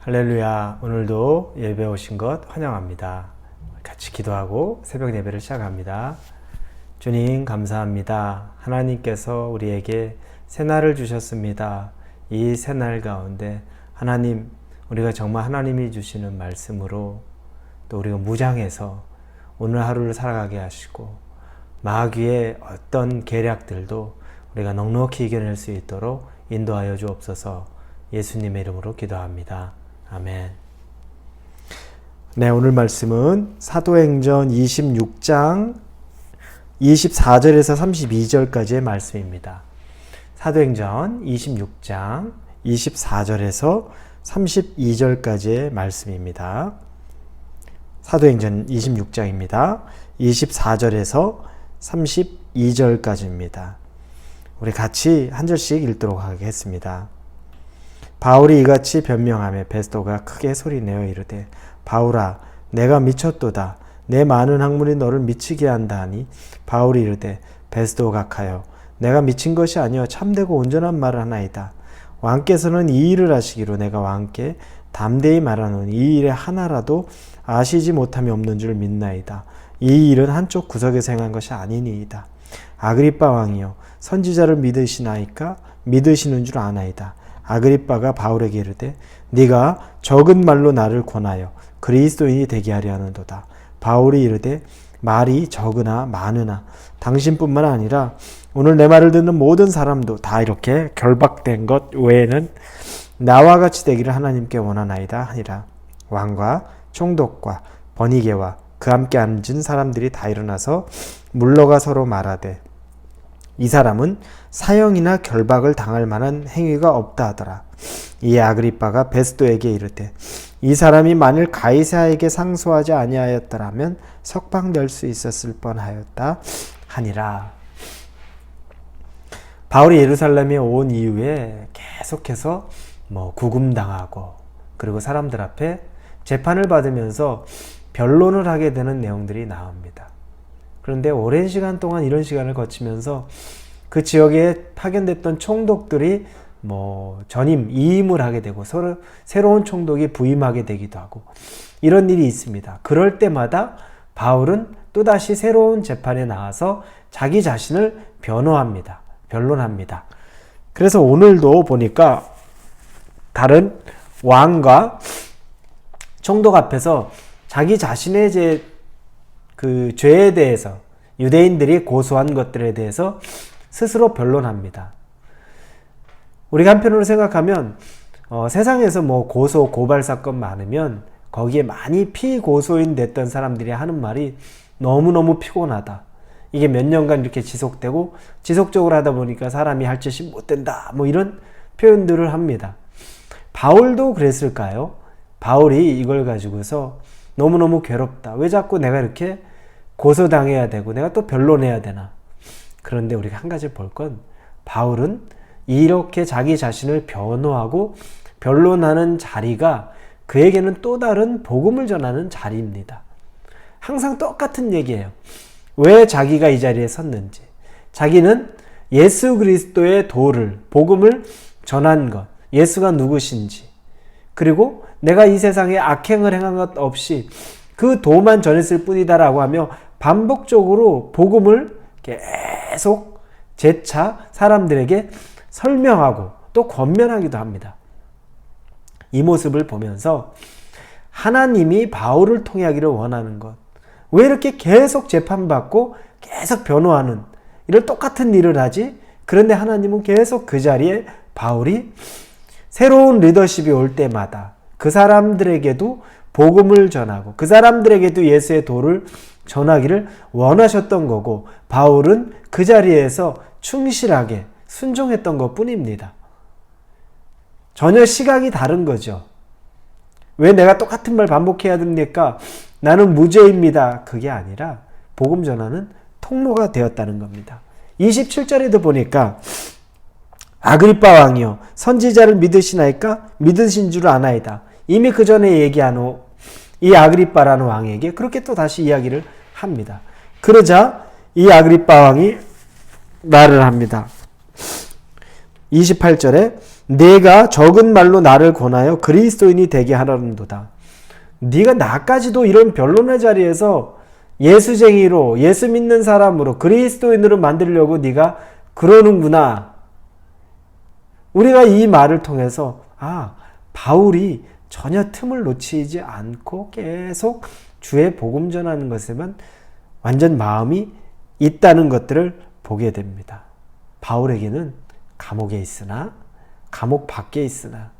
할렐루야. 오늘도 예배 오신 것 환영합니다. 같이 기도하고 새벽 예배를 시작합니다. 주님 감사합니다. 하나님께서 우리에게 새날을 주셨습니다. 이 새날 가운데 하나님, 우리가 정말 하나님이 주시는 말씀으로 또 우리가 무장해서 오늘 하루를 살아가게 하시고 마귀의 어떤 계략들도 우리가 넉넉히 이겨낼 수 있도록 인도하여 주옵소서. 예수님의 이름으로 기도합니다. 아멘. 네, 오늘 말씀은 사도행전 26장 24절에서 32절까지의 말씀입니다. 사도행전 26장 24절에서 32절까지의 말씀입니다. 사도행전 26장입니다. 24절에서 32절까지입니다. 우리 같이 한 절씩 읽도록 하겠습니다. 바울이 이같이 변명하며 베스도가 크게 소리내어 이르되 바울아 내가 미쳤도다. 내 많은 학문이 너를 미치게 한다 하니 바울이 이르되 베스도 각하여 내가 미친 것이 아니여 참되고 온전한 말을 하나이다. 왕께서는 이 일을 하시기로 내가 왕께 담대히 말하노니 이 일에 하나라도 아시지 못함이 없는 줄 믿나이다. 이 일은 한쪽 구석에서 행한 것이 아니니이다. 아그리빠 왕이여 선지자를 믿으시나이까? 믿으시는 줄 아나이다. 아그리빠가 바울에게 이르되 네가 적은 말로 나를 권하여 그리스도인이 되게 하려 하는도다. 바울이 이르되 말이 적으나 많으나 당신뿐만 아니라 오늘 내 말을 듣는 모든 사람도 다 이렇게 결박된 것 외에는 나와 같이 되기를 하나님께 원하나이다 하니라. 왕과 총독과 버니게와 그 함께 앉은 사람들이 다 일어나서 물러가 서로 말하되 이 사람은 사형이나 결박을 당할 만한 행위가 없다 하더라. 이에 아그리빠가 베스도에게 이르되 이 사람이 만일 가이사에게 상소하지 아니하였더라면 석방될 수 있었을 뻔하였다 하니라. 바울이 예루살렘에 온 이후에 계속해서 구금당하고 그리고 사람들 앞에 재판을 받으면서 변론을 하게 되는 내용들이 나옵니다. 그런데 오랜 시간 동안 이런 시간을 거치면서 그 지역에 파견됐던 총독들이 이임을 하게 되고 서로 새로운 총독이 부임하게 되기도 하고 이런 일이 있습니다. 그럴 때마다 바울은 또다시 새로운 재판에 나와서 자기 자신을 변론합니다. 그래서 오늘도 보니까 다른 왕과 총독 앞에서 자기 자신의 그 죄에 대해서 유대인들이 고소한 것들에 대해서 스스로 변론합니다. 우리가 한편으로 생각하면 세상에서 고소 고발 사건 많으면 거기에 많이 피고소인 됐던 사람들이 하는 말이 너무너무 피곤하다. 이게 몇 년간 이렇게 지속되고 지속적으로 하다 보니까 사람이 할 짓이 못 된다. 이런 표현들을 합니다. 바울도 그랬을까요? 바울이 이걸 가지고서 너무너무 괴롭다. 왜 자꾸 내가 이렇게 고소당해야 되고 내가 또 변론해야 되나. 그런데 우리가 한 가지 볼 건 바울은 이렇게 자기 자신을 변호하고 변론하는 자리가 그에게는 또 다른 복음을 전하는 자리입니다. 항상 똑같은 얘기예요. 왜 자기가 이 자리에 섰는지. 자기는 예수 그리스도의 도를, 복음을 전한 것, 예수가 누구신지, 그리고 내가 이 세상에 악행을 행한 것 없이 그 도만 전했을 뿐이다라고 하며 반복적으로 복음을 계속 재차 사람들에게 설명하고 또 권면하기도 합니다. 이 모습을 보면서 하나님이 바울을 통해 하기를 원하는 것, 왜 이렇게 계속 재판받고 계속 변호하는 이런 똑같은 일을 하지? 그런데 하나님은 계속 그 자리에 바울이 새로운 리더십이 올 때마다 그 사람들에게도 복음을 전하고 그 사람들에게도 예수의 도를 전하기를 원하셨던 거고 바울은 그 자리에서 충실하게 순종했던 것 뿐입니다. 전혀 시각이 다른 거죠. 왜 내가 똑같은 말 반복해야 됩니까? 나는 무죄입니다. 그게 아니라 복음 전하는 통로가 되었다는 겁니다. 27절에도 보니까 아그리빠 왕이여 선지자를 믿으시나이까? 믿으신 줄 아나이다. 이미 그 전에 얘기한 이 아그리빠라는 왕에게 그렇게 또 다시 이야기를 합니다. 그러자 이 아그리빠 왕이 말을 합니다. 28절에 네가 적은 말로 나를 권하여 그리스도인이 되게 하려는도다. 네가 나까지도 이런 변론의 자리에서 예수쟁이로, 예수 믿는 사람으로, 그리스도인으로 만들려고 네가 그러는구나. 우리가 이 말을 통해서 바울이 전혀 틈을 놓치지 않고 계속 주의 복음 전하는 것에만 완전 마음이 있다는 것들을 보게 됩니다. 바울에게는 감옥에 있으나, 감옥 밖에 있으나,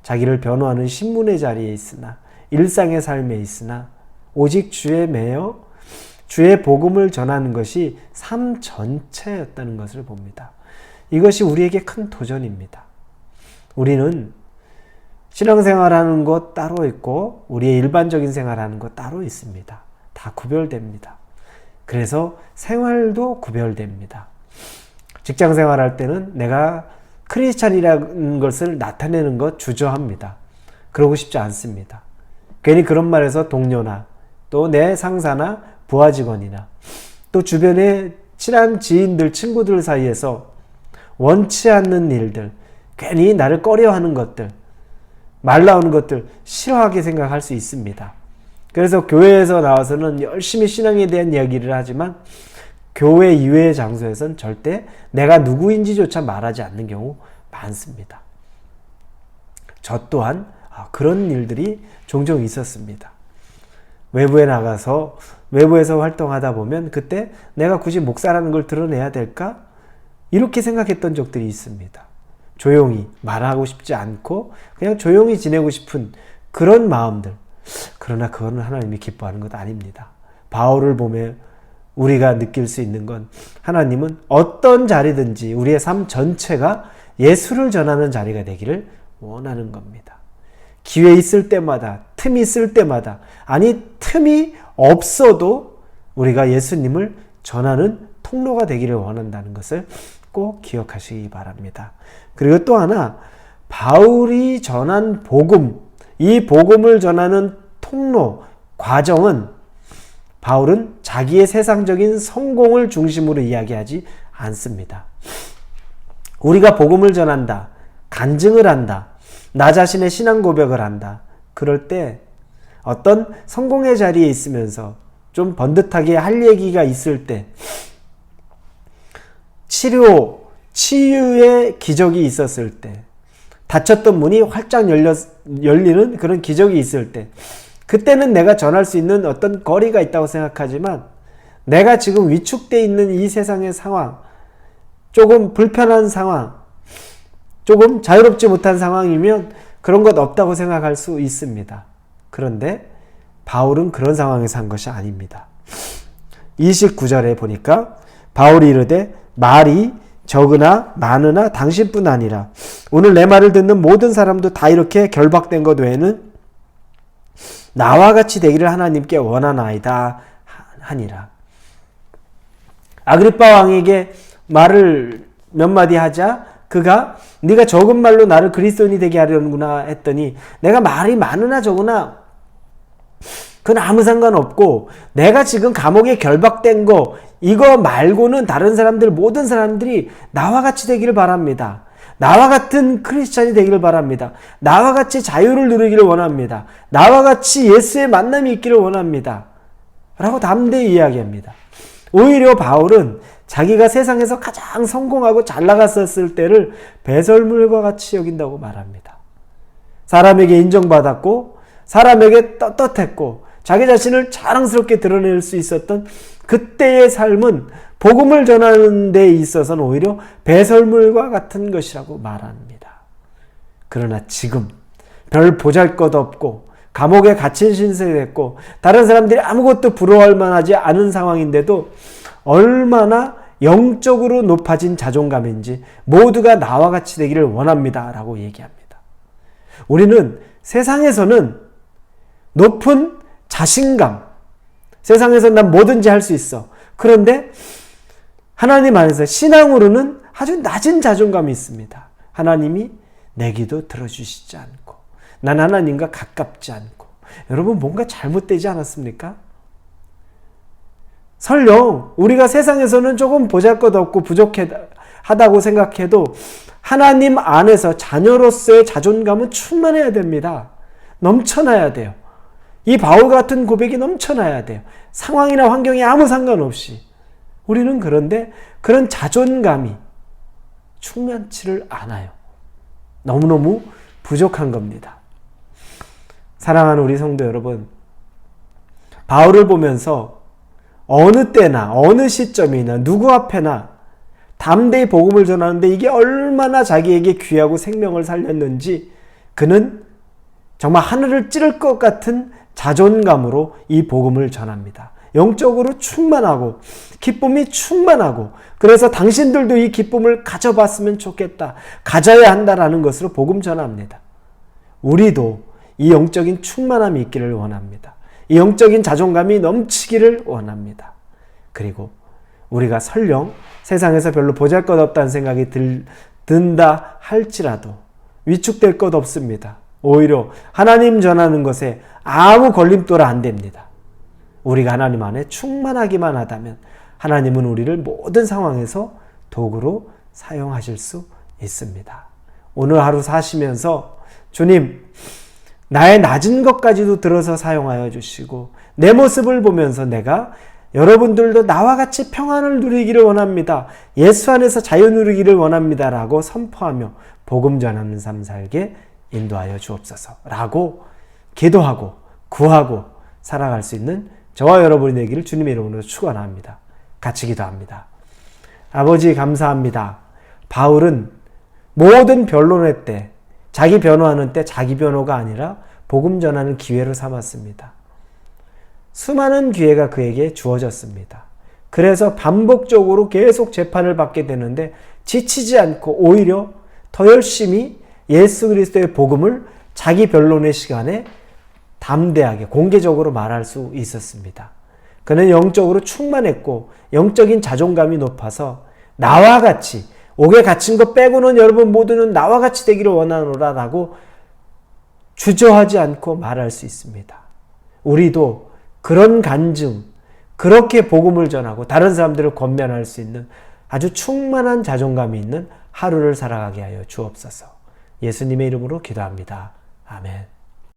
자기를 변호하는 신문의 자리에 있으나, 일상의 삶에 있으나, 오직 주에 매여 주의 복음을 전하는 것이 삶 전체였다는 것을 봅니다. 이것이 우리에게 큰 도전입니다. 우리는 신앙생활하는 것 따로 있고 우리의 일반적인 생활하는 것 따로 있습니다. 다 구별됩니다. 그래서 생활도 구별됩니다. 직장 생활할 때는 내가 크리스찬이라는 것을 나타내는 것 주저합니다. 그러고 싶지 않습니다. 괜히 그런 말에서 동료나 또 내 상사나 부하 직원이나 또 주변의 친한 지인들, 친구들 사이에서 원치 않는 일들, 괜히 나를 꺼려하는 것들, 말 나오는 것들 싫어하게 생각할 수 있습니다. 그래서 교회에서 나와서는 열심히 신앙에 대한 이야기를 하지만 교회 이외의 장소에서는 절대 내가 누구인지조차 말하지 않는 경우 많습니다. 저 또한 그런 일들이 종종 있었습니다. 외부에 나가서 외부에서 활동하다 보면 그때 내가 굳이 목사라는 걸 드러내야 될까? 이렇게 생각했던 적들이 있습니다. 조용히 말하고 싶지 않고 그냥 조용히 지내고 싶은 그런 마음들. 그러나 그거는 하나님이 기뻐하는 것 아닙니다. 바울을 보며 우리가 느낄 수 있는 건 하나님은 어떤 자리든지 우리의 삶 전체가 예수를 전하는 자리가 되기를 원하는 겁니다. 기회 있을 때마다, 틈이 있을 때마다, 아니 틈이 없어도 우리가 예수님을 전하는 통로가 되기를 원한다는 것을 꼭 기억하시기 바랍니다. 그리고 또 하나, 바울이 전한 복음, 이 복음을 전하는 통로, 과정은 바울은 자기의 세상적인 성공을 중심으로 이야기하지 않습니다. 우리가 복음을 전한다, 간증을 한다, 나 자신의 신앙 고백을 한다. 그럴 때 어떤 성공의 자리에 있으면서 좀 번듯하게 할 얘기가 있을 때, 치유의 기적이 있었을 때, 닫혔던 문이 활짝 열리는 그런 기적이 있을 때, 그때는 내가 전할 수 있는 어떤 거리가 있다고 생각하지만 내가 지금 위축되어 있는 이 세상의 상황, 조금 불편한 상황, 조금 자유롭지 못한 상황이면 그런 것 없다고 생각할 수 있습니다. 그런데 바울은 그런 상황에서 한 것이 아닙니다. 29절에 보니까 바울이 이르되 말이 적으나 많으나 당신뿐 아니라 오늘 내 말을 듣는 모든 사람도 다 이렇게 결박된 것 외에는 나와 같이 되기를 하나님께 원하나이다 하니라. 아그리빠 왕에게 말을 몇 마디 하자 그가 네가 적은 말로 나를 그리스도인이 되게 하려는구나 했더니 내가 말이 많으나 적으나 그건 아무 상관없고 내가 지금 감옥에 결박된 거 이거 말고는 다른 사람들 모든 사람들이 나와 같이 되기를 바랍니다. 나와 같은 크리스찬이 되기를 바랍니다. 나와 같이 자유를 누리기를 원합니다. 나와 같이 예수의 만남이 있기를 원합니다. 라고 담대히 이야기합니다. 오히려 바울은 자기가 세상에서 가장 성공하고 잘 나갔었을 때를 배설물과 같이 여긴다고 말합니다. 사람에게 인정받았고 사람에게 떳떳했고 자기 자신을 자랑스럽게 드러낼 수 있었던 그때의 삶은 복음을 전하는 데 있어서는 오히려 배설물과 같은 것이라고 말합니다. 그러나 지금 별 보잘것없고 감옥에 갇힌 신세됐고 다른 사람들이 아무것도 부러워할 만하지 않은 상황인데도 얼마나 영적으로 높아진 자존감인지 모두가 나와 같이 되기를 원합니다. 라고 얘기합니다. 우리는 세상에서는 높은 자신감, 세상에서 난 뭐든지 할 수 있어. 그런데 하나님 안에서 신앙으로는 아주 낮은 자존감이 있습니다. 하나님이 내 기도 들어주시지 않고 난 하나님과 가깝지 않고 여러분 뭔가 잘못되지 않았습니까? 설령 우리가 세상에서는 조금 보잘것없고 부족해 하다고 생각해도 하나님 안에서 자녀로서의 자존감은 충만해야 됩니다. 넘쳐나야 돼요. 이 바울 같은 고백이 넘쳐나야 돼요. 상황이나 환경에 아무 상관없이. 우리는 그런데 그런 자존감이 충만치를 않아요. 너무너무 부족한 겁니다. 사랑하는 우리 성도 여러분, 바울을 보면서 어느 때나 어느 시점이나 누구 앞에나 담대히 복음을 전하는데 이게 얼마나 자기에게 귀하고 생명을 살렸는지 그는 정말 하늘을 찌를 것 같은 자존감으로 이 복음을 전합니다. 영적으로 충만하고 기쁨이 충만하고, 그래서 당신들도 이 기쁨을 가져봤으면 좋겠다, 가져야 한다라는 것으로 복음 전합니다. 우리도 이 영적인 충만함이 있기를 원합니다. 이 영적인 자존감이 넘치기를 원합니다. 그리고 우리가 설령 세상에서 별로 보잘것없다는 생각이 든다 할지라도 위축될 것 없습니다. 오히려 하나님 전하는 것에 아무 걸림돌 안 됩니다. 우리가 하나님 안에 충만하기만 하다면 하나님은 우리를 모든 상황에서 도구로 사용하실 수 있습니다. 오늘 하루 사시면서 주님, 나의 낮은 것까지도 들어서 사용하여 주시고 내 모습을 보면서 내가 여러분들도 나와 같이 평안을 누리기를 원합니다. 예수 안에서 자유 누리기를 원합니다. 라고 선포하며 복음 전하는 삶 살게 인도하여 주옵소서 라고 기도하고 구하고 살아갈 수 있는 저와 여러분이 되기를 주님의 이름으로 축원합니다. 같이 기도합니다. 아버지 감사합니다. 바울은 모든 변론회 때, 자기 변호하는 때 자기 변호가 아니라 복음 전하는 기회로 삼았습니다. 수많은 기회가 그에게 주어졌습니다. 그래서 반복적으로 계속 재판을 받게 되는데 지치지 않고 오히려 더 열심히 예수 그리스도의 복음을 자기 변론의 시간에 담대하게 공개적으로 말할 수 있었습니다. 그는 영적으로 충만했고 영적인 자존감이 높아서 나와 같이, 옥에 갇힌 것 빼고는 여러분 모두는 나와 같이 되기를 원하노라 라고 주저하지 않고 말할 수 있습니다. 우리도 그런 간증, 그렇게 복음을 전하고 다른 사람들을 권면할 수 있는 아주 충만한 자존감이 있는 하루를 살아가게 하여 주옵소서. 예수님의 이름으로 기도합니다. 아멘.